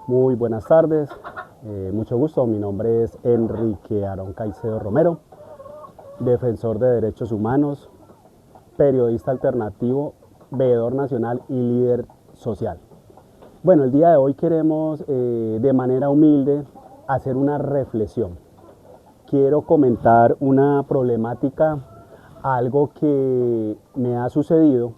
Muy buenas tardes, mucho gusto. Mi nombre es Enrique Aarón Caicedo Romero, defensor de derechos humanos, periodista alternativo, veedor nacional y líder social. Bueno, el día de hoy queremos de manera humilde hacer una reflexión. Quiero comentar una problemática, algo que me ha sucedido,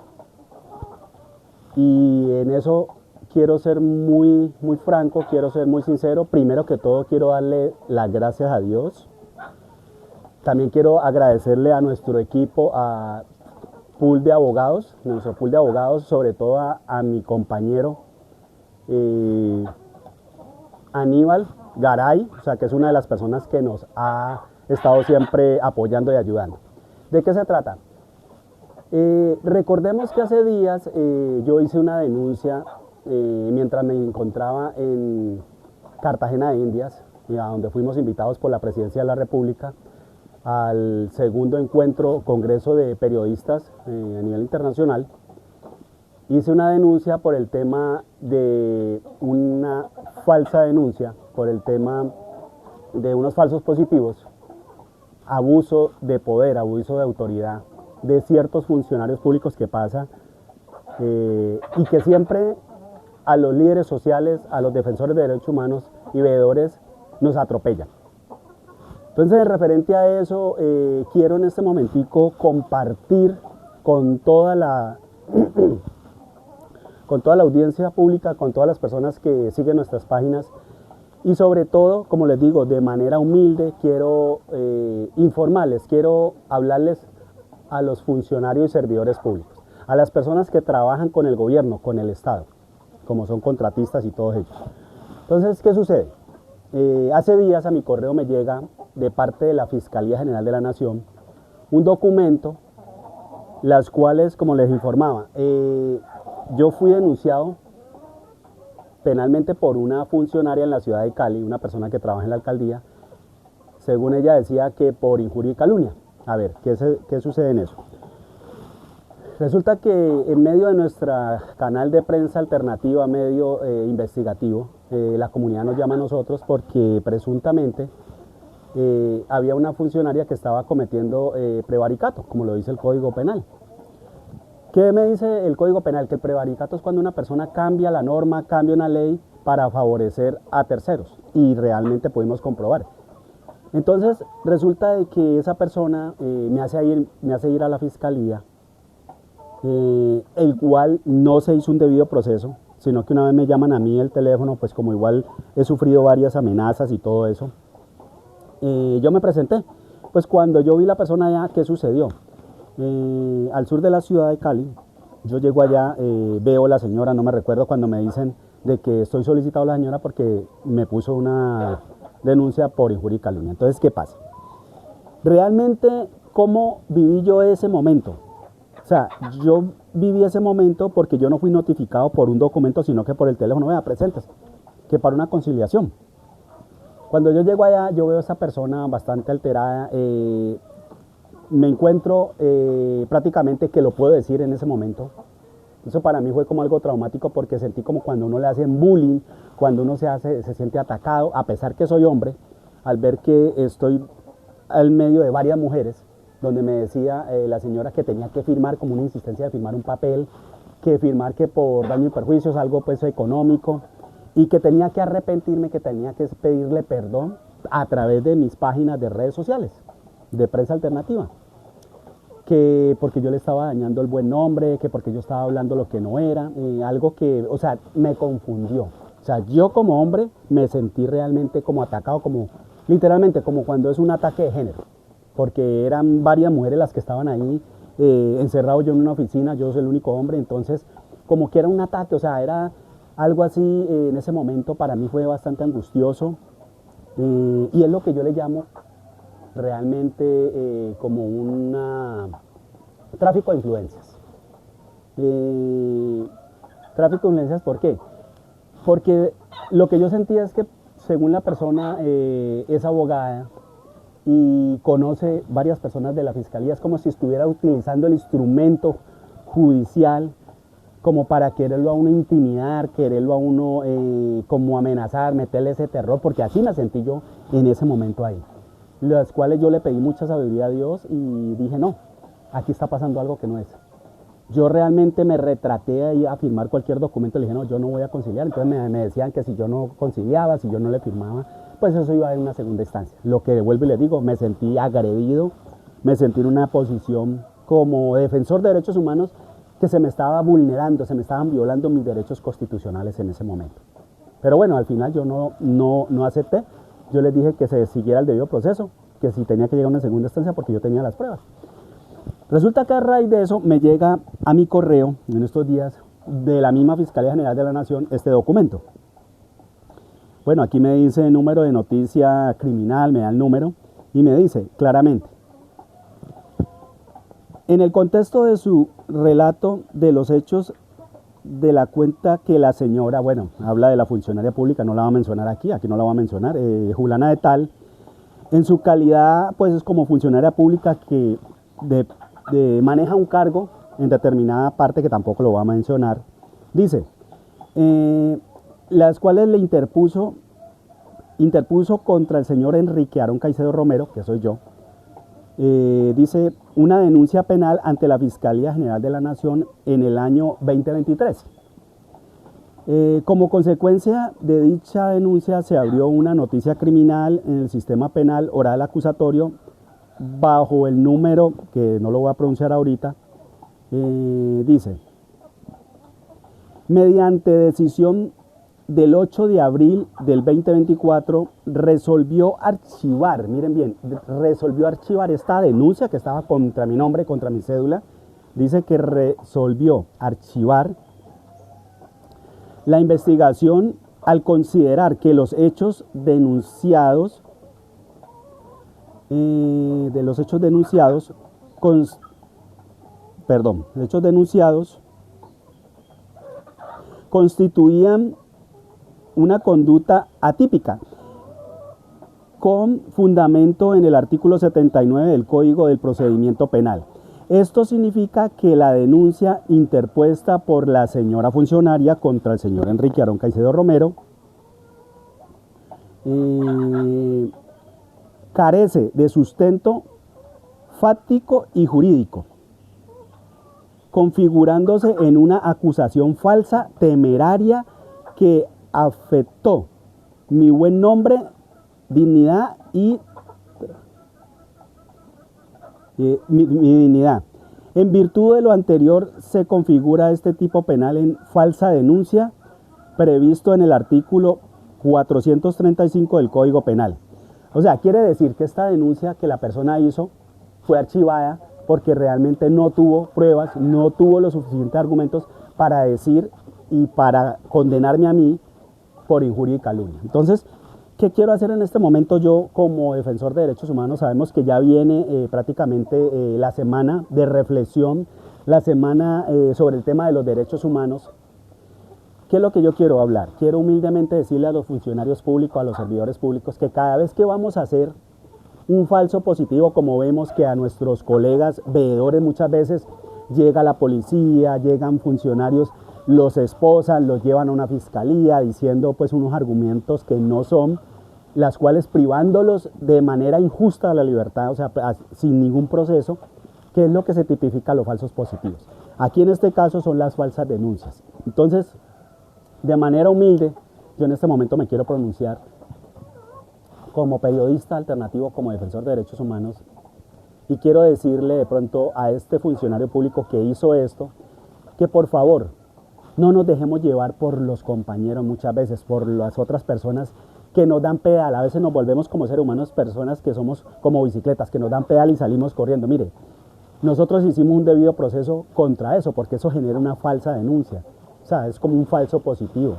y en eso quiero ser muy franco, quiero ser muy sincero. Primero que todo quiero darle las gracias a Dios. También quiero agradecerle a nuestro equipo, a pool de abogados, nuestro pool de abogados, sobre todo a mi compañero Aníbal Garay, o sea, que es una de las personas que nos ha estado siempre apoyando y ayudando. ¿De qué se trata? Recordemos que hace días yo hice una denuncia mientras me encontraba en Cartagena de Indias, a donde fuimos invitados por la Presidencia de la República al segundo encuentro Congreso de Periodistas a nivel internacional. Hice una denuncia por el tema de una falsa denuncia, por el tema de unos falsos positivos, abuso de poder, abuso de autoridad de ciertos funcionarios públicos que pasa y que siempre a los líderes sociales, a los defensores de derechos humanos y veedores nos atropellan. Entonces, en referente a eso, quiero en este momentico compartir con toda la audiencia pública, con todas las personas que siguen nuestras páginas, y sobre todo, como les digo, de manera humilde, quiero informarles, quiero hablarles a los funcionarios y servidores públicos, a las personas que trabajan con el gobierno, con el Estado, como son contratistas y todos ellos. Entonces, ¿qué sucede? Hace días a mi correo me llega de parte de la Fiscalía General de la Nación un documento, las cuales, como les informaba, yo fui denunciado penalmente por una funcionaria en la ciudad de Cali, una persona que trabaja en la alcaldía, según ella decía que por injuria y calumnia. A ver, ¿qué sucede en eso? Resulta que en medio de nuestro canal de prensa alternativa, medio investigativo, la comunidad nos llama a nosotros porque presuntamente había una funcionaria que estaba cometiendo prevaricato, como lo dice el Código Penal. ¿Qué me dice el Código Penal? Que el prevaricato es cuando una persona cambia la norma, cambia una ley para favorecer a terceros, y realmente pudimos comprobar. Entonces resulta de que esa persona me hace ir a la fiscalía, el cual no se hizo un debido proceso, sino que una vez me llaman a mí el teléfono, pues como igual he sufrido varias amenazas y todo eso, yo me presenté. Pues cuando yo vi la persona allá, ¿qué sucedió? Al sur de la ciudad de Cali, yo llego allá, veo a la señora, no me recuerdo cuando me dicen de que estoy solicitado a la señora porque me puso una denuncia por injuria y calumnia. Entonces, ¿qué pasa? Realmente, ¿cómo viví yo ese momento? O sea, yo viví ese momento porque yo no fui notificado por un documento, sino que por el teléfono, vea, preséntese, que para una conciliación. Cuando yo llego allá, yo veo a esa persona bastante alterada, me encuentro prácticamente, que lo puedo decir en ese momento, eso para mí fue como algo traumático, porque sentí como cuando uno le hacen bullying, cuando uno se siente atacado, a pesar que soy hombre, al ver que estoy al medio de varias mujeres, donde me decía la señora que tenía que firmar, como una insistencia de firmar un papel, que firmar que por daño y perjuicios, algo pues económico, y que tenía que arrepentirme, que tenía que pedirle perdón a través de mis páginas de redes sociales, de prensa alternativa, que porque yo le estaba dañando el buen nombre, que porque yo estaba hablando lo que no era, algo que, o sea, me confundió. O sea, yo como hombre me sentí realmente como atacado, como literalmente como cuando es un ataque de género, porque eran varias mujeres las que estaban ahí, encerrado yo en una oficina, yo soy el único hombre, entonces como que era un ataque, o sea, era algo así. En ese momento para mí fue bastante angustioso, y es lo que yo le llamo realmente como un tráfico de influencias. Tráfico de influencias, ¿por qué? Porque lo que yo sentía es que, según la persona es abogada y conoce varias personas de la fiscalía, es como si estuviera utilizando el instrumento judicial como para quererlo a uno intimidar, quererlo a uno como amenazar, meterle ese terror, porque así me sentí yo en ese momento ahí. Las cuales yo le pedí mucha sabiduría a Dios y dije, no, aquí está pasando algo que no es. Yo realmente me retraté ahí a firmar cualquier documento, le dije, no, yo no voy a conciliar. Entonces me decían que si yo no conciliaba, si yo no le firmaba, pues eso iba a ir una segunda instancia. Lo que vuelvo y le digo, me sentí agredido, me sentí en una posición como defensor de derechos humanos que se me estaba vulnerando, se me estaban violando mis derechos constitucionales en ese momento. Pero bueno, al final yo no acepté. Yo les dije que se siguiera el debido proceso, que si tenía que llegar a una segunda instancia porque yo tenía las pruebas. Resulta que a raíz de eso me llega a mi correo en estos días de la misma Fiscalía General de la Nación este documento. Bueno, aquí me dice número de noticia criminal, me da el número y me dice claramente: en el contexto de su relato de los hechos de la cuenta que la señora, bueno, habla de la funcionaria pública, no la va a mencionar aquí no la va a mencionar, Juliana de Tal, en su calidad pues como funcionaria pública que maneja un cargo en determinada parte que tampoco lo va a mencionar, dice, las cuales le interpuso contra el señor Enrique Aarón Caicedo Romero, que soy yo, dice una denuncia penal ante la Fiscalía General de la Nación en el año 2023. Como consecuencia de dicha denuncia se abrió una noticia criminal en el sistema penal oral acusatorio bajo el número, que no lo voy a pronunciar ahorita, dice, mediante decisión del 8 de abril del 2024, resolvió archivar, miren bien, resolvió archivar esta denuncia que estaba contra mi nombre, contra mi cédula. Dice que resolvió archivar la investigación al considerar que los hechos denunciados, constituían una conducta atípica, con fundamento en el artículo 79 del Código del Procedimiento Penal. Esto significa que la denuncia interpuesta por la señora funcionaria contra el señor Enrique Aarón Caicedo Romero carece de sustento fáctico y jurídico, configurándose en una acusación falsa, temeraria, que afectó mi buen nombre, dignidad y mi dignidad. En virtud de lo anterior, se configura este tipo penal en falsa denuncia, previsto en el artículo 435 del Código Penal. O sea, quiere decir que esta denuncia que la persona hizo fue archivada porque realmente no tuvo pruebas, no tuvo los suficientes argumentos para decir y para condenarme a mí por injuria y calumnia. Entonces, ¿qué quiero hacer en este momento yo como defensor de derechos humanos? Sabemos que ya viene prácticamente la semana de reflexión, la semana sobre el tema de los derechos humanos. ¿Qué es lo que yo quiero hablar? Quiero humildemente decirle a los funcionarios públicos, a los servidores públicos, que cada vez que vamos a hacer un falso positivo, como vemos que a nuestros colegas veedores muchas veces llega la policía, llegan funcionarios, los esposan, los llevan a una fiscalía diciendo pues unos argumentos que no son, las cuales privándolos de manera injusta de la libertad, o sea, sin ningún proceso, que es lo que se tipifica los falsos positivos. Aquí en este caso son las falsas denuncias. Entonces, de manera humilde, yo en este momento me quiero pronunciar como periodista alternativo, como defensor de derechos humanos, y quiero decirle de pronto a este funcionario público que hizo esto, que por favor, no nos dejemos llevar por los compañeros muchas veces, por las otras personas que nos dan pedal. A veces nos volvemos como seres humanos personas que somos como bicicletas, que nos dan pedal y salimos corriendo. Mire, nosotros hicimos un debido proceso contra eso, porque eso genera una falsa denuncia. O sea, es como un falso positivo,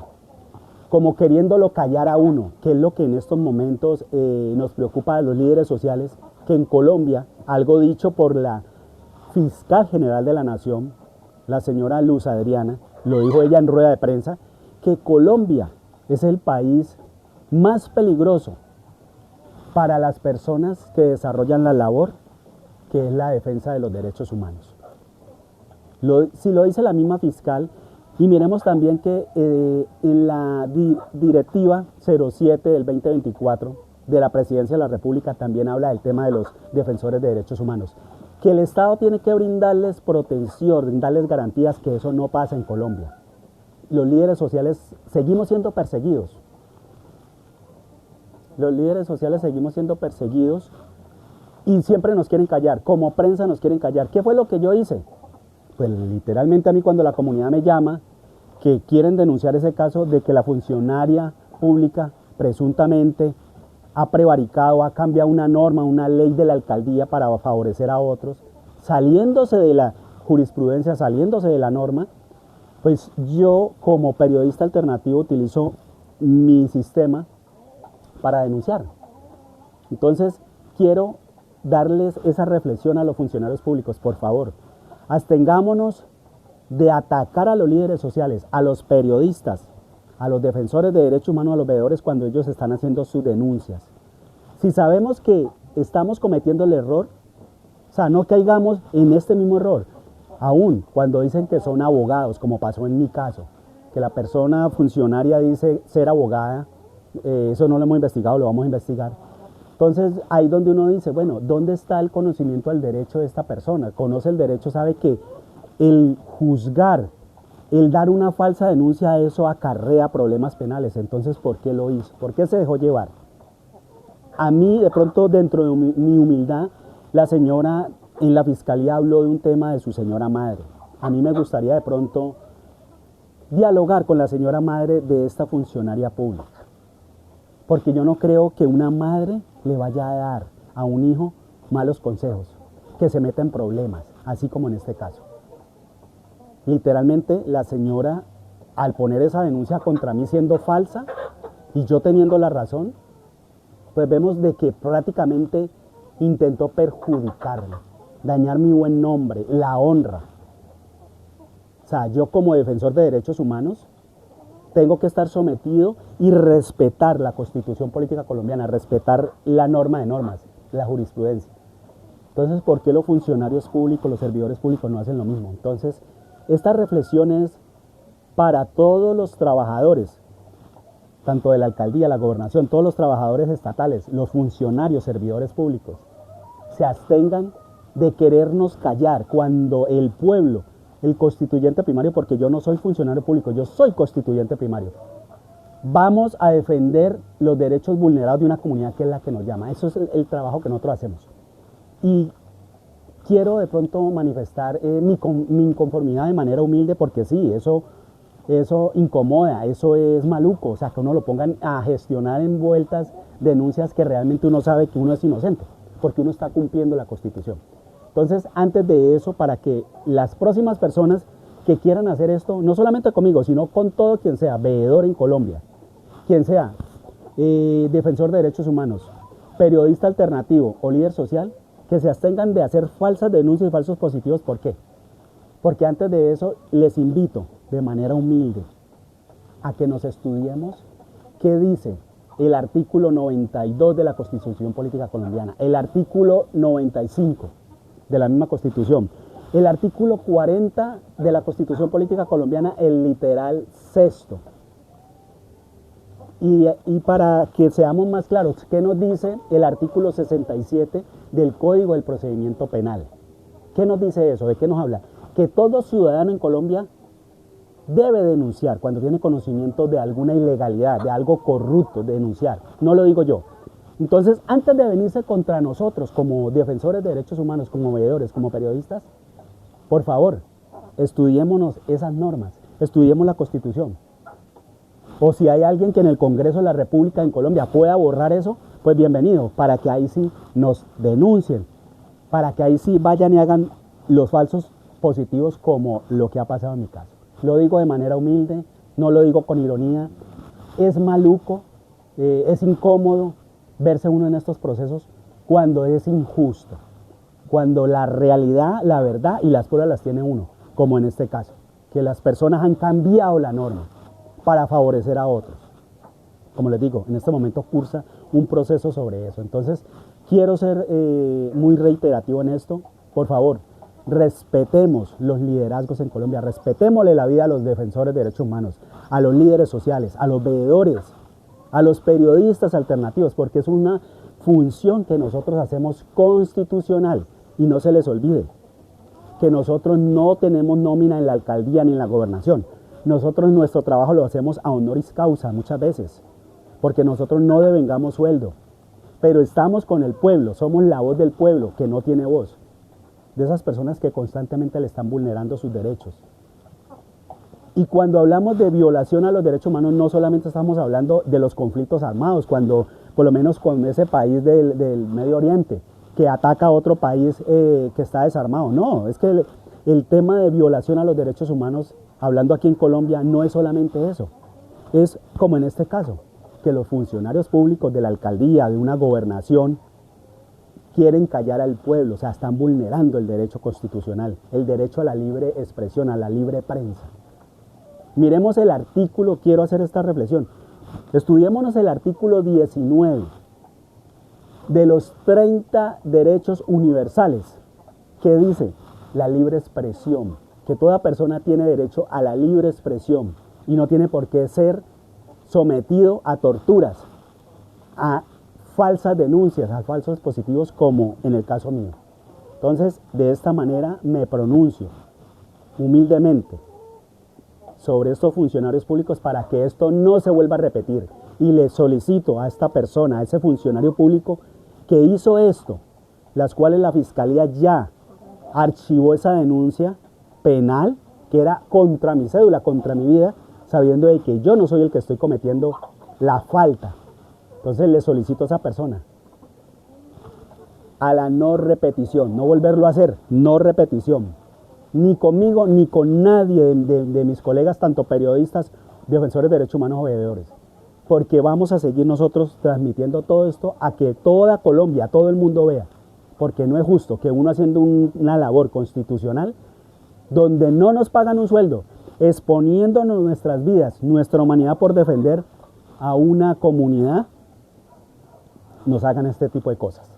como queriéndolo callar a uno, que es lo que en estos momentos nos preocupa a los líderes sociales, que en Colombia, algo dicho por la Fiscal General de la Nación, la señora Luz Adriana, lo dijo ella en rueda de prensa, que Colombia es el país más peligroso para las personas que desarrollan la labor que es la defensa de los derechos humanos. Si lo dice la misma fiscal, Y miremos también que en la directiva 07 del 2024 de la Presidencia de la República también habla del tema de los defensores de derechos humanos, que el Estado tiene que brindarles protección, brindarles garantías, que eso no pasa en Colombia. Los líderes sociales seguimos siendo perseguidos. Los líderes sociales seguimos siendo perseguidos y siempre nos quieren callar. Como prensa nos quieren callar. ¿Qué fue lo que yo hice? Pues literalmente a mí, cuando la comunidad me llama, que quieren denunciar ese caso de que la funcionaria pública presuntamente ha prevaricado, ha cambiado una norma, una ley de la alcaldía para favorecer a otros, saliéndose de la jurisprudencia, saliéndose de la norma, pues yo como periodista alternativo utilizo mi sistema para denunciar. Entonces quiero darles esa reflexión a los funcionarios públicos. Por favor, abstengámonos de atacar a los líderes sociales, a los periodistas, a los defensores de derechos humanos, a los veedores, cuando ellos están haciendo sus denuncias. Si sabemos que estamos cometiendo el error, o sea, no caigamos en este mismo error, aún cuando dicen que son abogados, como pasó en mi caso, que la persona funcionaria dice ser abogada, eso no lo hemos investigado, lo vamos a investigar. Entonces, ahí donde uno dice, bueno, ¿dónde está el conocimiento del derecho de esta persona? Conoce el derecho, sabe que el juzgar, el dar una falsa denuncia, eso acarrea problemas penales. Entonces, ¿por qué lo hizo? ¿Por qué se dejó llevar? A mí, de pronto, dentro de mi humildad, la señora en la fiscalía habló de un tema de su señora madre. A mí me gustaría de pronto dialogar con la señora madre de esta funcionaria pública, porque yo no creo que una madre le vaya a dar a un hijo malos consejos, que se meta en problemas, así como en este caso. Literalmente, la señora, al poner esa denuncia contra mí siendo falsa y yo teniendo la razón, pues vemos de que prácticamente intentó perjudicarme, dañar mi buen nombre, la honra. O sea, yo como defensor de derechos humanos tengo que estar sometido y respetar la Constitución Política Colombiana, respetar la norma de normas, la jurisprudencia. Entonces, ¿por qué los funcionarios públicos, los servidores públicos no hacen lo mismo? Entonces, esta reflexión es para todos los trabajadores, tanto de la alcaldía, la gobernación, todos los trabajadores estatales, los funcionarios, servidores públicos, se abstengan de querernos callar cuando el pueblo, el constituyente primario, porque yo no soy funcionario público, yo soy constituyente primario, vamos a defender los derechos vulnerados de una comunidad que es la que nos llama. Eso es el trabajo que nosotros hacemos. Y quiero de pronto manifestar mi inconformidad de manera humilde, porque sí, eso incomoda, eso es maluco, o sea, que uno lo pongan a gestionar en vueltas denuncias que realmente uno sabe que uno es inocente, porque uno está cumpliendo la Constitución. Entonces, antes de eso, para que las próximas personas que quieran hacer esto, no solamente conmigo, sino con todo quien sea veedor en Colombia, quien sea defensor de derechos humanos, periodista alternativo o líder social, que se abstengan de hacer falsas denuncias y falsos positivos. ¿Por qué? Porque antes de eso les invito de manera humilde a que nos estudiemos qué dice el artículo 92 de la Constitución Política Colombiana, el artículo 95 de la misma Constitución, el artículo 40 de la Constitución Política Colombiana, el literal sexto. Y para que seamos más claros, ¿qué nos dice el artículo 67 del Código del Procedimiento Penal? ¿Qué nos dice eso? ¿De qué nos habla? Que todo ciudadano en Colombia debe denunciar cuando tiene conocimiento de alguna ilegalidad, de algo corrupto, denunciar. No lo digo yo. Entonces, antes de venirse contra nosotros como defensores de derechos humanos, como veedores, como periodistas, por favor, estudiémonos esas normas, estudiemos la Constitución. O si hay alguien que en el Congreso de la República en Colombia pueda borrar eso, pues bienvenido, para que ahí sí nos denuncien, para que ahí sí vayan y hagan los falsos positivos como lo que ha pasado en mi caso. Lo digo de manera humilde, no lo digo con ironía, es maluco, es incómodo verse uno en estos procesos cuando es injusto, cuando la realidad, la verdad y las pruebas las tiene uno, como en este caso, que las personas han cambiado la norma para favorecer a otros. Como les digo, en este momento cursa un proceso sobre eso. Entonces, quiero ser muy reiterativo en esto. Por favor, respetemos los liderazgos en Colombia, respetémosle la vida a los defensores de derechos humanos, a los líderes sociales, a los veedores, a los periodistas alternativos, porque es una función que nosotros hacemos constitucional y no se les olvide que nosotros no tenemos nómina en la alcaldía ni en la gobernación. Nosotros nuestro trabajo lo hacemos a honoris causa muchas veces, porque nosotros no devengamos sueldo, pero estamos con el pueblo, somos la voz del pueblo que no tiene voz, de esas personas que constantemente le están vulnerando sus derechos. Y cuando hablamos de violación a los derechos humanos, no solamente estamos hablando de los conflictos armados, cuando por lo menos con ese país del Medio Oriente, que ataca a otro país que está desarmado. No, es que el tema de violación a los derechos humanos, hablando aquí en Colombia, no es solamente eso. Es como en este caso, que los funcionarios públicos de la alcaldía, de una gobernación, quieren callar al pueblo, o sea, están vulnerando el derecho constitucional, el derecho a la libre expresión, a la libre prensa. Miremos el artículo, quiero hacer esta reflexión. Estudiémonos el artículo 19 de los 30 derechos universales, que dice la libre expresión, que toda persona tiene derecho a la libre expresión y no tiene por qué ser sometido a torturas, a falsas denuncias, a falsos positivos, como en el caso mío. Entonces, de esta manera me pronuncio humildemente sobre estos funcionarios públicos para que esto no se vuelva a repetir. Y le solicito a esta persona, a ese funcionario público que hizo esto, las cuales la Fiscalía ya archivó esa denuncia penal, que era contra mi cédula, contra mi vida, sabiendo de que yo no soy el que estoy cometiendo la falta. Entonces le solicito a esa persona a la no repetición, no volverlo a hacer, no repetición, ni conmigo ni con nadie de mis colegas, tanto periodistas, defensores de derechos humanos o veedores, porque vamos a seguir nosotros transmitiendo todo esto a que toda Colombia, todo el mundo vea, porque no es justo que uno haciendo una labor constitucional donde no nos pagan un sueldo, exponiéndonos nuestras vidas, nuestra humanidad por defender a una comunidad, nos hagan este tipo de cosas.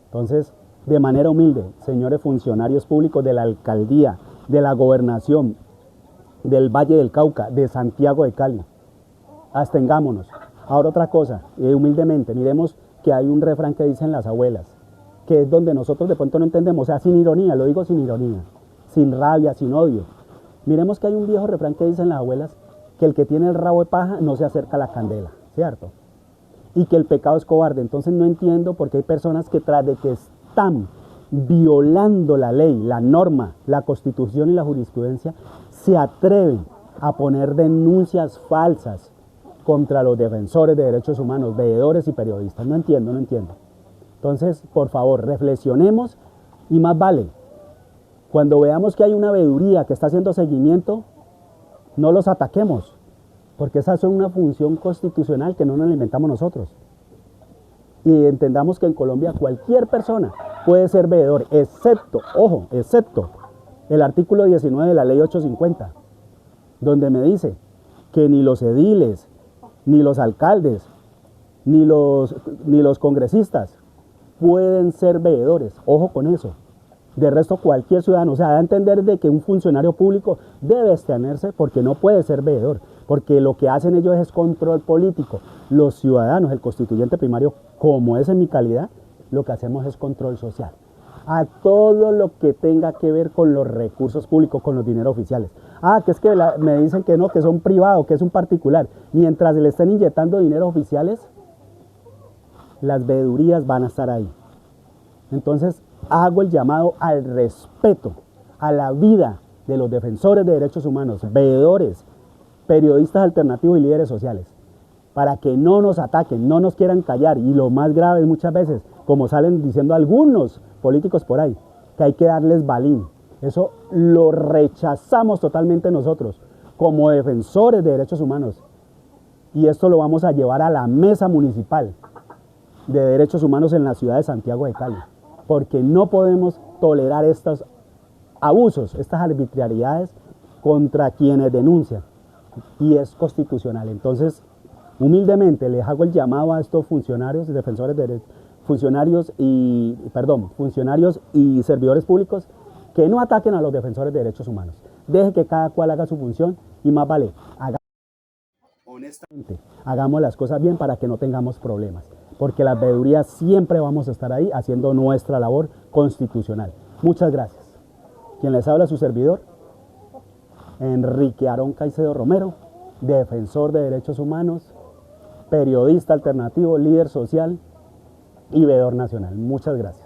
Entonces, de manera humilde, señores funcionarios públicos de la alcaldía, de la gobernación, del Valle del Cauca, de Santiago de Cali, abstengámonos. Ahora otra cosa, humildemente, miremos que hay un refrán que dicen las abuelas, que es donde nosotros de pronto no entendemos, o sea, sin ironía, lo digo sin ironía, sin rabia, sin odio. Miremos que hay un viejo refrán que dicen las abuelas, que el que tiene el rabo de paja no se acerca a la candela, ¿cierto? Y que el pecado es cobarde. Entonces no entiendo por qué hay personas que tras de que están violando la ley, la norma, la constitución y la jurisprudencia, se atreven a poner denuncias falsas contra los defensores de derechos humanos, veedores y periodistas. No entiendo. Entonces, por favor, reflexionemos y más vale, cuando veamos que hay una veeduría que está haciendo seguimiento, no los ataquemos, porque esa es una función constitucional que no nos la inventamos nosotros. Y entendamos que en Colombia cualquier persona puede ser veedor, excepto, ojo, excepto el artículo 19 de la ley 850, donde me dice que ni los ediles, ni los alcaldes, ni los congresistas pueden ser veedores. Ojo con eso. De resto, cualquier ciudadano, o sea, da a entender de que un funcionario público debe abstenerse porque no puede ser veedor, porque lo que hacen ellos es control político. Los ciudadanos, el constituyente primario, como es en mi calidad, lo que hacemos es control social. A todo lo que tenga que ver con los recursos públicos, con los dineros oficiales. Que es que me dicen que no, que son privados, que es un particular. Mientras le estén inyectando dineros oficiales, las veedurías van a estar ahí. Entonces, hago el llamado al respeto, a la vida de los defensores de derechos humanos, veedores, periodistas alternativos y líderes sociales, para que no nos ataquen, no nos quieran callar. Y lo más grave es muchas veces, como salen diciendo algunos políticos por ahí, que hay que darles balín. Eso lo rechazamos totalmente nosotros, como defensores de derechos humanos. Y esto lo vamos a llevar a la mesa municipal de derechos humanos en la ciudad de Santiago de Cali, porque no podemos tolerar estos abusos, estas arbitrariedades contra quienes denuncian, y es constitucional. Entonces, humildemente les hago el llamado a estos funcionarios, funcionarios y servidores públicos, que no ataquen a los defensores de derechos humanos. Deje que cada cual haga su función y más vale, honestamente, hagamos las cosas bien para que no tengamos problemas, porque las veedurías siempre vamos a estar ahí haciendo nuestra labor constitucional. Muchas gracias. Quien les habla, su servidor, Enrique Aarón Caicedo Romero, defensor de derechos humanos, periodista alternativo, líder social y veedor nacional. Muchas gracias.